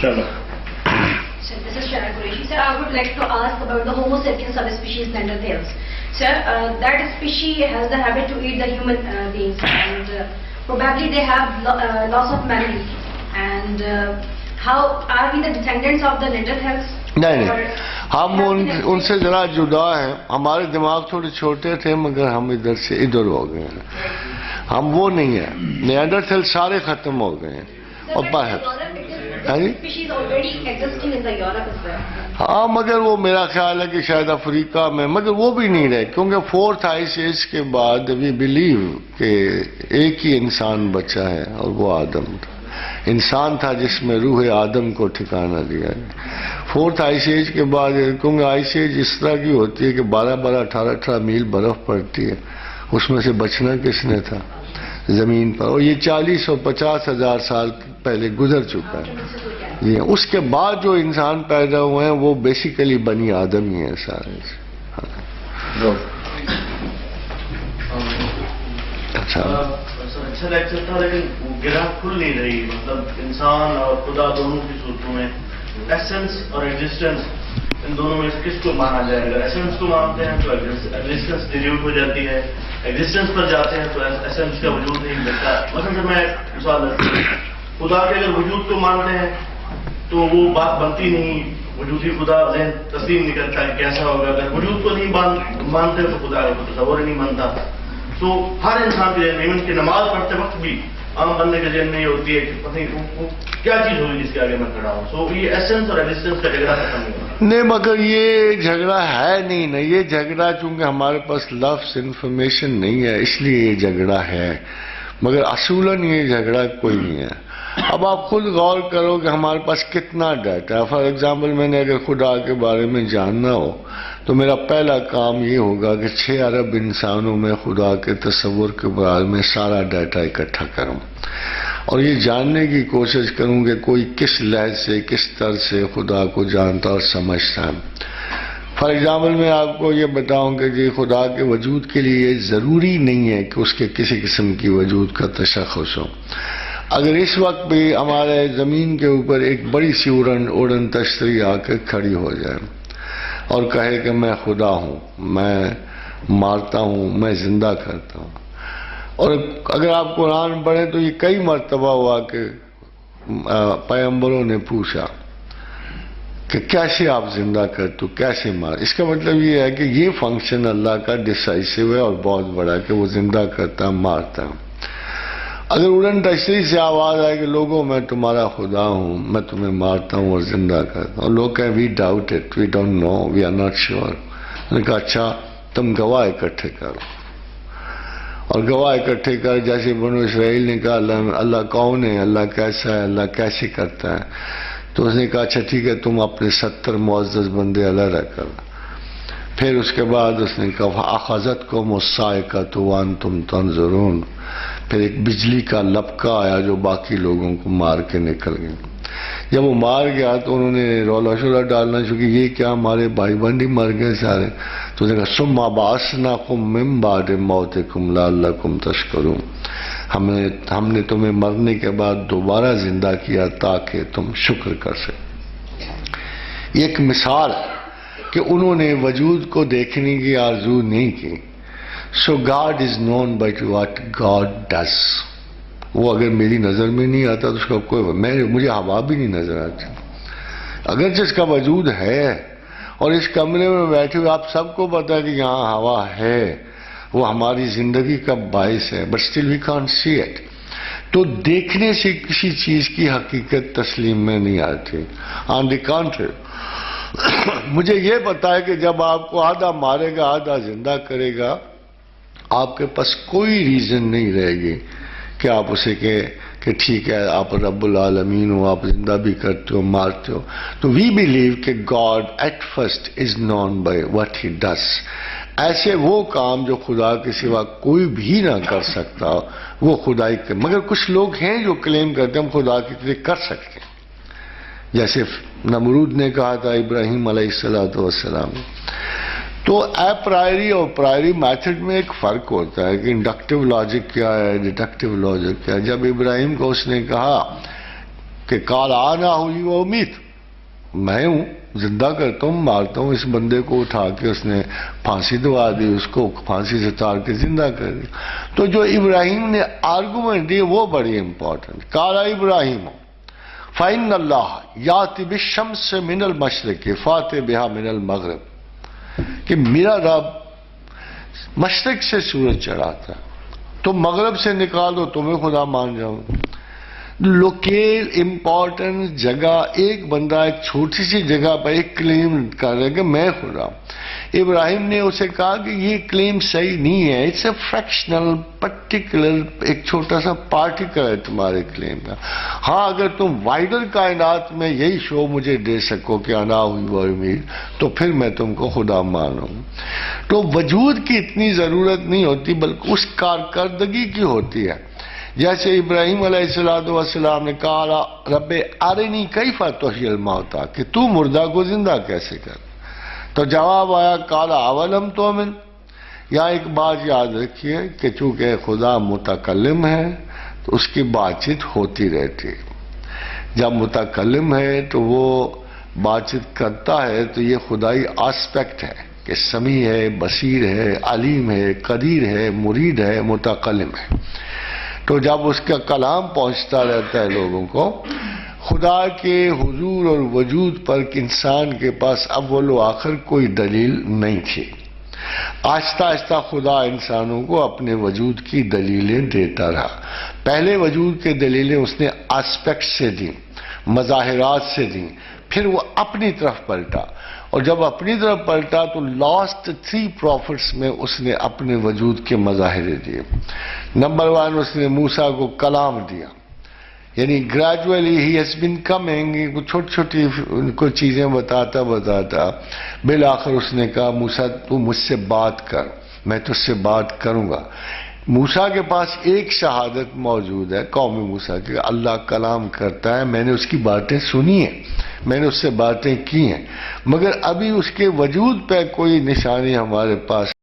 چلو. Sir, this is Sharon Qureshi. Sir, I would like to ask about the Homo sapiens subspecies Neanderthals. Sir, that species has the habit to eat the human beings, and probably they have loss of memory. And how are we the descendants of the Neanderthals? نہیں ہم ان سے ذرا جدا ہیں. ہمارے دماغ تھوڑے چھوٹے تھے مگر ہم ادھر سے ادھر ہو گئے ہیں. ہم وہ نہیں ہیں. نیانڈرتھل سارے ختم ہو گئے ہیں. اور ہاں مگر وہ میرا خیال ہے کہ شاید افریقہ میں, مگر وہ بھی نہیں رہے کیونکہ 4th آئس ایج کے بعد وی بلیو کہ ایک ہی انسان بچا ہے اور وہ آدم تھا. انسان تھا جس میں روح آدم کو ٹھکانہ دیا ہے. 4th آئس ایج کے بعد, کیونکہ آئس ایج اس طرح کی ہوتی ہے کہ 12 18 میل برف پڑتی ہے, اس میں سے بچنا کس نے تھا زمین پر. اور یہ 40 اور 50 ہزار سال پہلے گزر چکا ہے. اس کے بعد جو انسان پیدا ہوئے ہیں وہ بیسیکلی بنی آدم ہی ہیں سارے. اچھا لیکچر تھا لیکن گرہ کھل نہیں رہی. مطلب انسان اور خدا دونوں کی صورتوں میں ایسنس اور ایگزسٹنس, ان دونوں میں سے کس کو مانا جائے گا؟ ایسنس کو مانتے ہیں تو ایگزسٹنس ڈیلیوٹ ہو جاتی ہے, ایگزسٹنس پر جاتے ہیں تو ایسنس کا وجود نہیں ملتا. مثلا میں مثال خدا کے اگر وجود کو مانتے ہیں تو وہ بات بنتی نہیں, وجودی خدا ذہن تسلیم نہیں کرتا ہے کیسا ہوگا. اگر وجود کو نہیں مانتے تو خدا کو تصور ہی نہیں مانتا. تو ہر انسان کے ذہن میں, کہ نماز پڑھتے وقت بھی عام بندے کے ذہن میں یہ ہوتی ہے کہ پتہ نہیں کیا چیز ہوگی جس کے آگے میں کھڑا ہوں. سو یہ ایسنس اور ایگزسٹنس کا جھگڑا ختم نہیں ہوگا. نہیں مگر یہ جھگڑا ہے نہیں نا. یہ جھگڑا چونکہ ہمارے پاس لفظ انفارمیشن نہیں ہے اس لیے یہ جھگڑا ہے, مگر اصولاً یہ جھگڑا کوئی نہیں ہے. اب آپ خود غور کرو کہ ہمارے پاس کتنا ڈیٹا ہے. فار ایگزامپل میں نے اگر خدا کے بارے میں جاننا ہو تو میرا پہلا کام یہ ہوگا کہ 6 ارب انسانوں میں خدا کے تصور کے بارے میں سارا ڈیٹا اکٹھا کروں اور یہ جاننے کی کوشش کروں کہ کوئی کس لحاظ سے کس طرح سے خدا کو جانتا اور سمجھتا ہے. فار ایگزامپل میں آپ کو یہ بتاؤں کہ جی خدا کے وجود کے لیے ضروری نہیں ہے کہ اس کے کسی قسم کی وجود کا تشخص ہو. اگر اس وقت بھی ہمارے زمین کے اوپر ایک بڑی سی اڑن تشتری آ کے کھڑی ہو جائے اور کہے کہ میں خدا ہوں, میں مارتا ہوں, میں زندہ کرتا ہوں, اور اگر آپ قرآن پڑھیں تو یہ کئی مرتبہ ہوا کہ پیغمبروں نے پوچھا کہ کیسے آپ زندہ کرتے ہو, کیسے مار. اس کا مطلب یہ ہے کہ یہ فنکشن اللہ کا ڈسائسو ہے اور بہت بڑا کہ وہ زندہ کرتا مارتا. اگر اڑن تشریح سے آواز آئے کہ لوگوں میں تمہارا خدا ہوں, میں تمہیں مارتا ہوں اور زندہ کرتا ہوں, اور لوگ کہیں we doubt it, we don't know, we are not sure. نے کہا اچھا تم گواہ اکٹھے کرو, اور گواہ اکٹھے کر. جیسے بنو اسرائیل نے کہا اللہ کون ہے, اللہ کیسا ہے, اللہ کیسے کرتا ہے, تو اس نے کہا اچھا ٹھیک ہے تم اپنے 70 معزز بندے علیحدہ کر. پھر اس کے بعد اس نے کہا اخذتکم الصاعقۃ وانتم تنظرون. پھر ایک بجلی کا لپکا آیا جو باقی لوگوں کو مار کے نکل گیا. جب وہ مار گیا تو انہوں نے رولا شولا ڈالنا شروع کہ یہ کیا ہمارے بھائی بندی مر گئے سارے. تو اس نے کہا ثم بعثناکم من بعد موتکم لعلکم تشکرون. ہم نے تمہیں مرنے کے بعد دوبارہ زندہ کیا تاکہ تم شکر کر سکے. یہ ایک مثال کہ انہوں نے وجود کو دیکھنے کی آرزو نہیں کی. So God is known by what God does. وہ اگر میری نظر میں نہیں آتا تو اس کا کوئی مجھے ہوا بھی نہیں نظر آتی, اگرچہ اس کا وجود ہے. اور اس کمرے میں بیٹھے ہوئے آپ سب کو پتا ہے کہ یہاں ہوا ہے, وہ ہماری زندگی کا باعث ہے, but still we can't see it. تو دیکھنے سے کسی چیز کی حقیقت تسلیم میں نہیں آتی. On the contrary, مجھے یہ پتا ہے کہ جب آپ کو آدھا مارے گا آدھا زندہ کرے گا, آپ کے پاس کوئی ریزن نہیں رہے گی کہ آپ اسے کہ ٹھیک ہے آپ رب العالمین ہو, آپ زندہ بھی کرتے ہو مارتے ہو. تو وی بلیو کہ God at first is known by what he does. ایسے وہ کام جو خدا کے سوا کوئی بھی نہ کر سکتا وہ خدائی کے. مگر کچھ لوگ ہیں جو کلیم کرتے ہیں ہم خدا کی طرح کر سکتے ہیں, جیسے نمرود نے کہا تھا ابراہیم علیہ السلام. تو اے پرائری اور پرائری میتھڈ میں ایک فرق ہوتا ہے کہ انڈکٹیو لاجک کیا ہے, ڈیڈکٹیو لاجک کیا ہے. جب ابراہیم کو اس نے کہا کہ کال آنا ہوئی وہ امید، میں ہوں، زندہ کرتا ہوں، مارتا ہوں۔ اس بندے کو اٹھا کے اس نے پھانسی دوا دی، اس کو پھانسی سے تار کے زندہ کر دیا۔ تو جو ابراہیم نے آرگومنٹ دی وہ بڑی امپورٹنٹ، کالا ابراہیم فَإِنَّ اللَّهَ يَأْتِي بِالشَّمْسِ مِنَ الْمَشْرِقِ فَأْتِ بِهَا مِنَ الْمَغْرِبِ، کہ میرا رب مشرق سے سورج چڑھاتا ہے، تو مغرب سے نکالو تو میں خدا مان جاؤں۔ لوکیل امپورٹنٹ جگہ، ایک بندہ ایک چھوٹی سی جگہ پر ایک کلیم کر رہا ہے کہ میں خدا۔ ابراہیم نے اسے کہا کہ یہ کلیم صحیح نہیں ہے، اٹس اے فریکشنل پرٹیکولر، ایک چھوٹا سا پارٹیکل ہے تمہارے کلیم کا۔ ہاں اگر تم وائڈر کائنات میں یہی شو مجھے دے سکو کہ انا ہوئی وہ امید، تو پھر میں تم کو خدا مانوں۔ تو وجود کی اتنی ضرورت نہیں ہوتی، بلکہ اس کارکردگی کی ہوتی ہے۔ جیسے ابراہیم علیہ السلام نے کہا رب ارنی کیف تحیی الموتی، کہ تو مردہ کو زندہ کیسے کر، تو جواب آیا قال اولم تؤمن۔ یہاں ایک بات یاد رکھیے کہ چونکہ خدا متکلم ہے تو اس کی بات چیت ہوتی رہتی ہے۔ جب متکلم ہے تو وہ بات چیت کرتا ہے تو یہ خدائی آسپیکٹ ہے کہ سمیع ہے، بصیر ہے، علیم ہے، قدیر ہے، مرید ہے، متکلم ہے۔ تو جب اس کا کلام پہنچتا رہتا ہے لوگوں کو، خدا کے حضور اور وجود پر انسان کے پاس اول و آخر کوئی دلیل نہیں تھی۔ آہستہ آہستہ خدا انسانوں کو اپنے وجود کی دلیلیں دیتا رہا۔ پہلے وجود کے دلیلیں اس نے آسپیکٹ سے دیں، مظاہرات سے دیں، پھر وہ اپنی طرف پلٹا، اور جب اپنی طرف پلٹا تو لاسٹ 3 پروفٹس میں اس نے اپنے وجود کے مظاہرے دیے۔ نمبر 1 اس نے موسیٰ کو کلام دیا، یعنی gradually he has been coming, چھوٹی چھوٹی ان کو چیزیں بتاتا بالآخر اس نے کہا موسیٰ تو مجھ سے بات کر، میں تجھ سے بات کروں گا۔ موسیٰ کے پاس ایک شہادت موجود ہے قوم موسیٰ کی، اللہ کلام کرتا ہے، میں نے اس کی باتیں سنی ہیں، میں نے اس سے باتیں کی ہیں، مگر ابھی اس کے وجود پہ کوئی نشانی ہمارے پاس